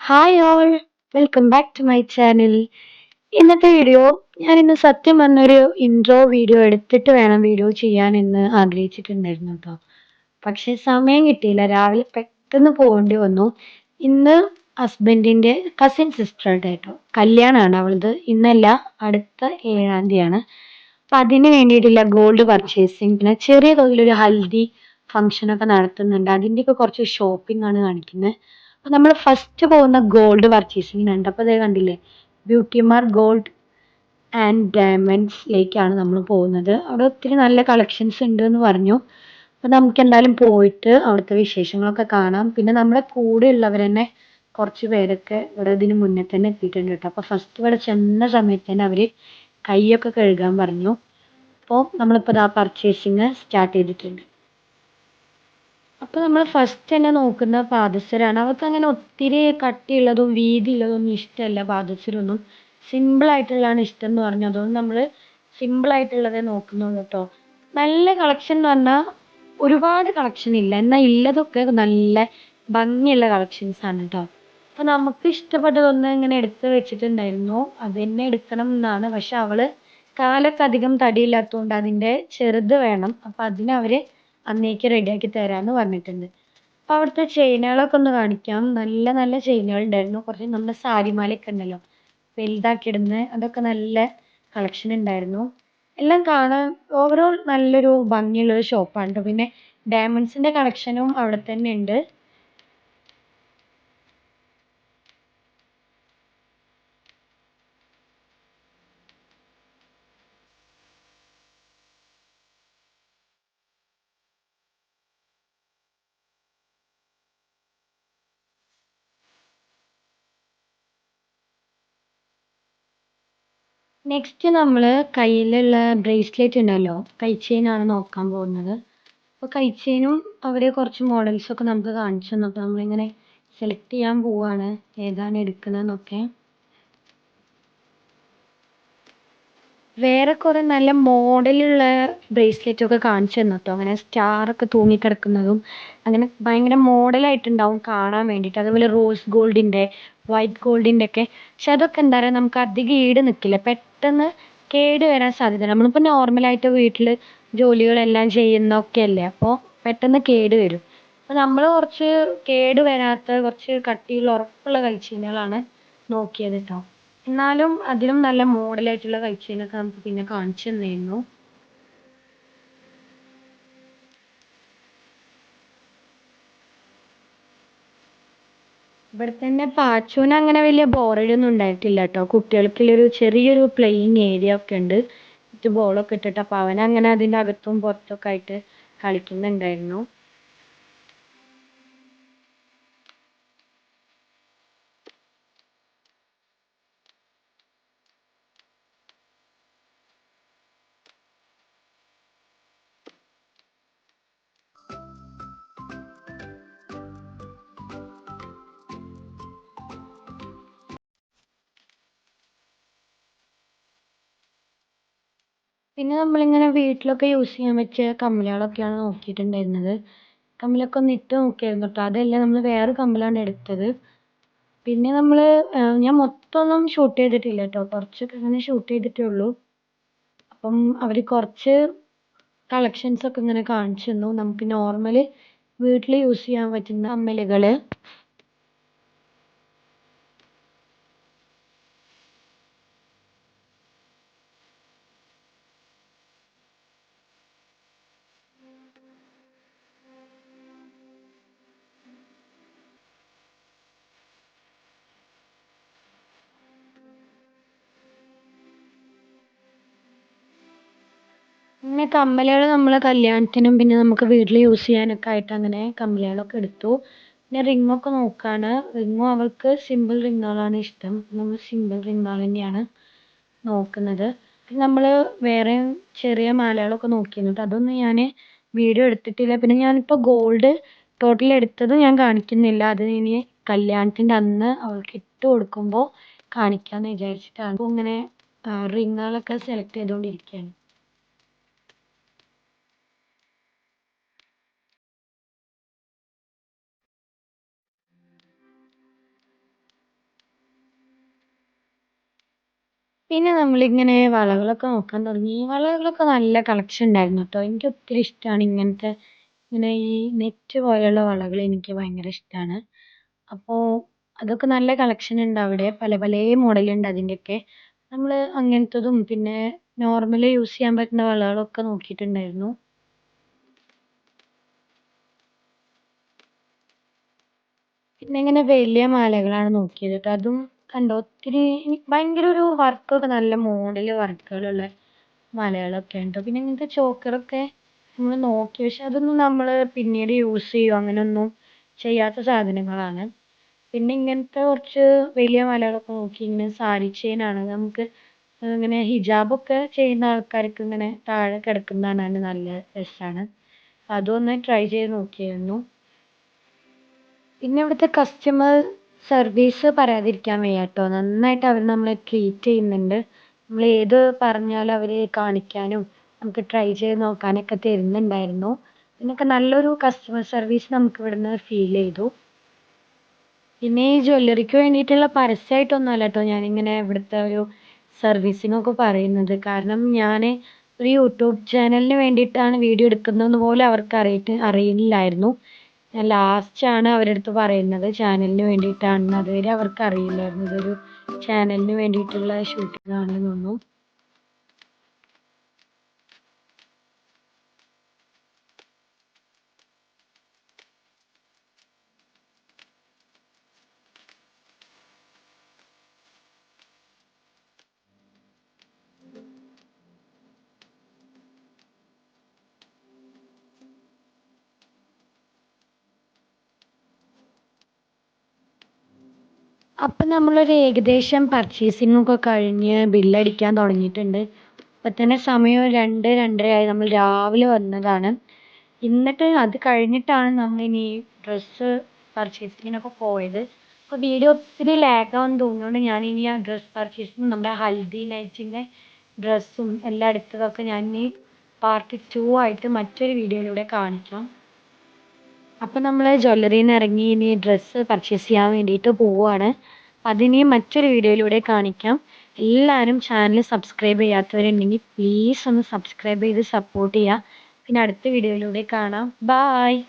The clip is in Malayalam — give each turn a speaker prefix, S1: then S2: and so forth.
S1: Hi all, welcome back to my channel. ഇന്നത്തെ വീഡിയോ ഞാനിന്ന് സത്യം പറഞ്ഞൊരു ഇൻട്രോ വീഡിയോ എടുത്തിട്ട് വേണം വീഡിയോ ചെയ്യാൻ എന്ന് ആഗ്രഹിച്ചിട്ടുണ്ടായിരുന്നു കേട്ടോ. പക്ഷെ സമയം കിട്ടിയില്ല, രാവിലെ പെട്ടെന്ന് പോകേണ്ടി വന്നു. ഇന്ന് ഹസ്ബൻഡിന്റെ കസിൻ സിസ്റ്ററുടെ കേട്ടോ കല്യാണമാണ് അവളത്. ഇന്നല്ല, അടുത്ത 7-ാം തീയതിയാണ്. അപ്പൊ അതിന് വേണ്ടിയിട്ടുള്ള ഗോൾഡ് പർച്ചേസിങ്, പിന്നെ ചെറിയ തോതിലൊരു ഹൽദി ഫംഗ്ഷൻ ഒക്കെ നടത്തുന്നുണ്ട്. അതിൻ്റെയൊക്കെ കുറച്ച് ഷോപ്പിംഗ് ആണ് കാണിക്കുന്നത്. അപ്പൊ നമ്മൾ ഫസ്റ്റ് പോകുന്ന ഗോൾഡ് പർച്ചേസിങ്ങിനുണ്ട്. അപ്പൊ അതേ കണ്ടില്ലേ, ബ്യൂട്ടിമാർ ഗോൾഡ് ആൻഡ് ഡയമണ്ട്സിലേക്കാണ് നമ്മൾ പോകുന്നത്. അവിടെ ഒത്തിരി നല്ല കളക്ഷൻസ് ഉണ്ട് എന്ന് പറഞ്ഞു. അപ്പൊ നമുക്ക് എന്തായാലും പോയിട്ട് അവിടുത്തെ വിശേഷങ്ങളൊക്കെ കാണാം. പിന്നെ നമ്മുടെ കൂടെ ഉള്ളവർ തന്നെ കുറച്ച് പേരൊക്കെ ഇവിടെ ഇതിന് മുന്നേ തന്നെ എത്തിയിട്ടുണ്ട് കേട്ടോ. അപ്പൊ ഫസ്റ്റ് ഇവിടെ ചെന്ന സമയത്ത് തന്നെ അവര് കൈയൊക്കെ കഴുകാൻ പറഞ്ഞു. അപ്പോൾ നമ്മളിപ്പോൾ ആ പർച്ചേസിങ് സ്റ്റാർട്ട് ചെയ്തിട്ടുണ്ട്. അപ്പോൾ നമ്മൾ ഫസ്റ്റ് തന്നെ നോക്കുന്ന പാദസരമാണ്. അവർക്ക് അങ്ങനെ ഒത്തിരി കട്ടിയുള്ളതും വീതിയുള്ളതൊന്നും ഇഷ്ടമല്ല. പാദസരമൊന്നും സിമ്പിൾ ആയിട്ടുള്ളതാണ് ഇഷ്ടം എന്ന് പറഞ്ഞു. അതുകൊണ്ട് നമ്മൾ സിമ്പിൾ ആയിട്ടുള്ളതേ നോക്കുന്നുള്ളൂ കേട്ടോ. നല്ല കളക്ഷൻ എന്ന് പറഞ്ഞാൽ ഒരുപാട് കളക്ഷൻ ഇല്ല, എന്നാൽ ഉള്ളതൊക്കെ നല്ല ഭംഗിയുള്ള കളക്ഷൻസ് ആണ് കേട്ടോ. അപ്പോൾ നമുക്ക് ഇഷ്ടപ്പെട്ടതൊന്ന് ഇങ്ങനെ എടുത്ത് വെച്ചിട്ടുണ്ടായിരുന്നു, അത് തന്നെ എടുക്കണം എന്നാണ്. പക്ഷെ അവള് കാലൊക്കെ അധികം തടിയില്ലാത്തതുകൊണ്ട് അതിൻ്റെ ചെറുത് വേണം. അപ്പം അതിനവര് അന്നേക്ക് റെഡിയാക്കി തരാമെന്ന് പറഞ്ഞിട്ടുണ്ട്. അപ്പോൾ അവിടുത്തെ ചെയിനുകളൊക്കെ ഒന്ന് കാണിക്കാം. നല്ല നല്ല ചെയിനുകൾ ഉണ്ടായിരുന്നു. കുറച്ച് നമ്മുടെ സാരിമാലയൊക്കെ ഉണ്ടല്ലോ വലുതാക്കി ഇടുന്നത്, അതൊക്കെ നല്ല കളക്ഷൻ ഉണ്ടായിരുന്നു. എല്ലാം കാണാൻ ഓവറോൾ നല്ലൊരു ഭംഗിയുള്ളൊരു ഷോപ്പാണ് കേട്ടോ. പിന്നെ ഡയമണ്ട്സിൻ്റെ കളക്ഷനും അവിടെ തന്നെ ഉണ്ട്. നെക്സ്റ്റ് നമ്മൾ കയ്യിലുള്ള ബ്രേസ്ലെറ്റ് ഉണ്ടല്ലോ, കൈ ചെയിനാണ് നോക്കാൻ പോകുന്നത്. അപ്പോൾ കൈ ചെയിനും അവർ കുറച്ച് മോഡൽസൊക്കെ നമുക്ക് കാണിച്ചു തന്നു. അപ്പോൾ നമ്മളിങ്ങനെ സെലക്ട് ചെയ്യാൻ പോവാണ് ഏതാണ് എടുക്കുന്നതെന്നൊക്കെ. വേറെ കുറേ നല്ല മോഡലുള്ള ബ്രേസ്ലെറ്റ് ഒക്കെ കാണിച്ചു തന്നു കേട്ടോ. അങ്ങനെ സ്റ്റാറൊക്കെ തൂങ്ങിക്കിടക്കുന്നതും അങ്ങനെ ഭയങ്കര മോഡലായിട്ടുണ്ടാവും കാണാൻ വേണ്ടിയിട്ട്. അതുപോലെ റോസ് ഗോൾഡിൻ്റെ, വൈറ്റ് ഗോൾഡിൻ്റെ ഒക്കെ. പക്ഷെ അതൊക്കെ എന്താ പറയുക, നമുക്ക് അധികം ഈട് നിൽക്കില്ല, പെട്ടെന്ന് കേട് വരാൻ സാധ്യത. നമ്മളിപ്പോൾ നോർമലായിട്ട് വീട്ടിൽ ജോലികളെല്ലാം ചെയ്യുന്നതൊക്കെ അല്ലേ, അപ്പോൾ പെട്ടെന്ന് കേട് വരും. അപ്പോൾ നമ്മൾ കുറച്ച് കേട് വരാത്ത കുറച്ച് കട്ടിയുള്ള ഉറപ്പുള്ള കൈച്ചീനകളാണ് നോക്കിയത് കേട്ടോ. എന്നാലും അതിലും നല്ല മോഡലായിട്ടുള്ള കഴിച്ചതിനൊക്കെ നമുക്ക് പിന്നെ കാണിച്ചു തന്നിരുന്നു. ഇവിടെ തന്നെ പാച്ചൂന് അങ്ങനെ വലിയ ബോറടിയൊന്നും ഉണ്ടായിട്ടില്ല കേട്ടോ. കുട്ടികൾക്കുള്ളൊരു ചെറിയൊരു പ്ലേയിങ് ഏരിയ ഒക്കെ ഉണ്ട്, മറ്റു ബോളൊക്കെ ഇട്ടിട്ട്. അപ്പോൾ അവനങ്ങനെ അതിൻ്റെ അകത്തും പുറത്തൊക്കെ ആയിട്ട് കളിക്കുന്നുണ്ടായിരുന്നു. പിന്നെ നമ്മളിങ്ങനെ വീട്ടിലൊക്കെ യൂസ് ചെയ്യാൻ പറ്റിയ കമ്മലുകളൊക്കെയാണ് നോക്കിയിട്ടുണ്ടായിരുന്നത്. കമ്മലൊക്കെ ഒന്ന് ഇട്ട് നോക്കിയായിരുന്നു കേട്ടോ. അതല്ല, നമ്മൾ വേറെ കമ്മലാണ് എടുത്തത്. പിന്നെ നമ്മൾ ഞാൻ മൊത്തമൊന്നും ഷൂട്ട് ചെയ്തിട്ടില്ല കേട്ടോ, കുറച്ചൊക്കെ ഇങ്ങനെ ഷൂട്ട് ചെയ്തിട്ടേ ഉള്ളൂ. അപ്പം അവർ കുറച്ച് കളക്ഷൻസ് ഒക്കെ ഇങ്ങനെ കാണിച്ചു തന്നു. നമുക്ക് നോർമൽ വീട്ടിൽ യൂസ് ചെയ്യാൻ പറ്റുന്ന കമ്മലുകൾ. പിന്നെ കമ്മലുകൾ നമ്മൾ കല്യാണത്തിനും പിന്നെ നമുക്ക് വീട്ടിൽ യൂസ് ചെയ്യാനൊക്കെ ആയിട്ട് അങ്ങനെ കമ്മലുകളൊക്കെ എടുത്തു. പിന്നെ റിങ്ങൊക്കെ നോക്കാണ്. റിങ്ങും അവൾക്ക് സിമ്പിൾ റിങ്ങുകളാണ് ഇഷ്ടം. നമ്മൾ സിമ്പിൾ റിങ്ങുകൾ തന്നെയാണ് നോക്കുന്നത്. പിന്നെ നമ്മൾ വേറെ ചെറിയ മാലകളൊക്കെ നോക്കിയിരുന്നു. അതൊന്നും ഞാൻ വീഡിയോ എടുത്തിട്ടില്ല. പിന്നെ ഞാനിപ്പോൾ ഗോൾഡ് ടോട്ടൽ എടുത്തത് ഞാൻ കാണിക്കുന്നില്ല. അത് ഇനി കല്യാണത്തിൻ്റെ അന്ന് അവൾക്ക് ഇട്ട് കൊടുക്കുമ്പോൾ കാണിക്കാമെന്ന് വിചാരിച്ചിട്ടാണ്. അപ്പോൾ ഇങ്ങനെ റിങ്ങുകളൊക്കെ സെലക്ട് ചെയ്തുകൊണ്ടിരിക്കുകയാണ്. പിന്നെ നമ്മളിങ്ങനെ വളകളൊക്കെ നോക്കാൻ തുടങ്ങി. വളകളൊക്കെ നല്ല കളക്ഷൻ ഉണ്ടായിരുന്നു ട്ടോ. എനിക്ക് ഒത്തിരി ഇഷ്ടാണ് ഇങ്ങനത്തെ ഇങ്ങനെ ഈ നെറ്റ് പോലെയുള്ള വളകൾ എനിക്ക് ഭയങ്കര ഇഷ്ടാണ്. അപ്പോ അതൊക്കെ നല്ല കളക്ഷൻ ഉണ്ട് അവിടെ. പല പലേ മോഡലുണ്ട് അതിന്റെയൊക്കെ. നമ്മള് അങ്ങനത്തതും പിന്നെ നോർമലി യൂസ് ചെയ്യാൻ പറ്റുന്ന വളകളൊക്കെ നോക്കിയിട്ടുണ്ടായിരുന്നു. പിന്നെ ഇങ്ങനെ വലിയ മാലകളാണ് നോക്കിയത് ട്ടോ. അതും കണ്ടോ ഒത്തിരി ഭയങ്കര ഒരു വർക്കൊക്കെ നല്ല മോഡല് വർക്കുകളുള്ള മാലകളൊക്കെ ഉണ്ട്. പിന്നെ ഇങ്ങനത്തെ ചോക്കറൊക്കെ നമ്മൾ നോക്കി. പക്ഷെ അതൊന്നും നമ്മള് പിന്നീട് യൂസ് ചെയ്യോ അങ്ങനെയൊന്നും ചെയ്യാത്ത സാധനങ്ങളാണ്. പിന്നെ ഇങ്ങനത്തെ കുറച്ച് വലിയ മാലകളൊക്കെ നോക്കി. ഇങ്ങനെ സാരി ചെയിനാണ്. നമുക്ക് ഇങ്ങനെ ഹിജാബൊക്കെ ചെയ്യുന്ന ആൾക്കാർക്ക് ഇങ്ങനെ താഴെ കിടക്കുന്നത് കാണാൻ നല്ല രസാണ്. അതൊന്ന് ട്രൈ ചെയ്ത് നോക്കിയായിരുന്നു. പിന്നെ ഇവിടുത്തെ കസ്റ്റമർ സർവീസ് പറയാതിരിക്കാൻ വയ്യ ട്ടോ. നന്നായിട്ട് അവർ നമ്മളെ ട്രീറ്റ് ചെയ്യുന്നുണ്ട്. നമ്മൾ ഏത് പറഞ്ഞാലും അവർ കാണിക്കാനും നമുക്ക് ട്രൈ ചെയ്ത് നോക്കാനൊക്കെ തരുന്നുണ്ടായിരുന്നു. പിന്നൊക്കെ നല്ലൊരു കസ്റ്റമർ സർവീസ് നമുക്ക് ഇവിടുന്ന് ഫീൽ ചെയ്തു. പിന്നെ ഈ ജ്വല്ലറിക്ക് വേണ്ടിയിട്ടുള്ള പരസ്യമായിട്ടൊന്നും അല്ല ട്ടോ ഞാനിങ്ങനെ ഇവിടുത്തെ ഒരു സർവീസിങ്ങൊക്കെ പറയുന്നത്. കാരണം ഞാന് ഒരു യൂട്യൂബ് ചാനലിന് വേണ്ടിയിട്ടാണ് വീഡിയോ എടുക്കുന്നതെന്ന് പോലും അവർക്ക് അറിയില്ലായിരുന്നു. ഞാൻ ലാസ്റ്റാണ് അവരടുത്ത് പറയുന്നത് ചാനലിന് വേണ്ടിയിട്ടാണെന്ന്. അതുവരെ അവർക്ക് അറിയില്ലായിരുന്നു ഇതൊരു ചാനലിന് വേണ്ടിയിട്ടുള്ള ഷൂട്ടിംഗ് ആണെന്നൊന്നും. അപ്പം നമ്മളൊരു ഏകദേശം പർച്ചേസിങ്ങൊക്കെ കഴിഞ്ഞ് ബില്ലടിക്കാൻ തുടങ്ങിയിട്ടുണ്ട്. ഇപ്പം തന്നെ സമയം 2, 2:30 ആയി. നമ്മൾ രാവിലെ വന്നതാണ്. എന്നിട്ട് അത് കഴിഞ്ഞിട്ടാണ് നമ്മളിനി ഡ്രസ്സ് പർച്ചേസിങ്ങിനൊക്കെ പോയത്. അപ്പോൾ വീഡിയോ ഒത്തിരി ലാഗാവുമെന്ന് തോന്നുന്നതുകൊണ്ട് ഞാനിനി ആ ഡ്രസ്സ് പർച്ചേസിങ് നമ്മുടെ ഹൽദി നൈറ്റിൻ്റെ ഡ്രസ്സും എല്ലാം എടുത്തതൊക്കെ ഞാനിനി പാർട്ട് 2 ആയിട്ട് മറ്റൊരു വീഡിയോയിലൂടെ കാണിക്കാം. അപ്പം നമ്മൾ ജ്വല്ലറിയിൽ നിന്ന് ഇറങ്ങി ഇനി ഡ്രസ്സ് പർച്ചേസ് ചെയ്യാൻ വേണ്ടിയിട്ട് പോവുകയാണ്. അതിനി മറ്റൊരു വീഡിയോയിലൂടെ കാണിക്കാം. എല്ലാവരും ചാനൽ സബ്സ്ക്രൈബ് ചെയ്യാത്തവരുണ്ടെങ്കിൽ പ്ലീസ് ഒന്ന് സബ്സ്ക്രൈബ് ചെയ്ത് സപ്പോർട്ട് ചെയ്യുക. പിന്നെ അടുത്ത വീഡിയോയിലൂടെ കാണാം. ബായ്.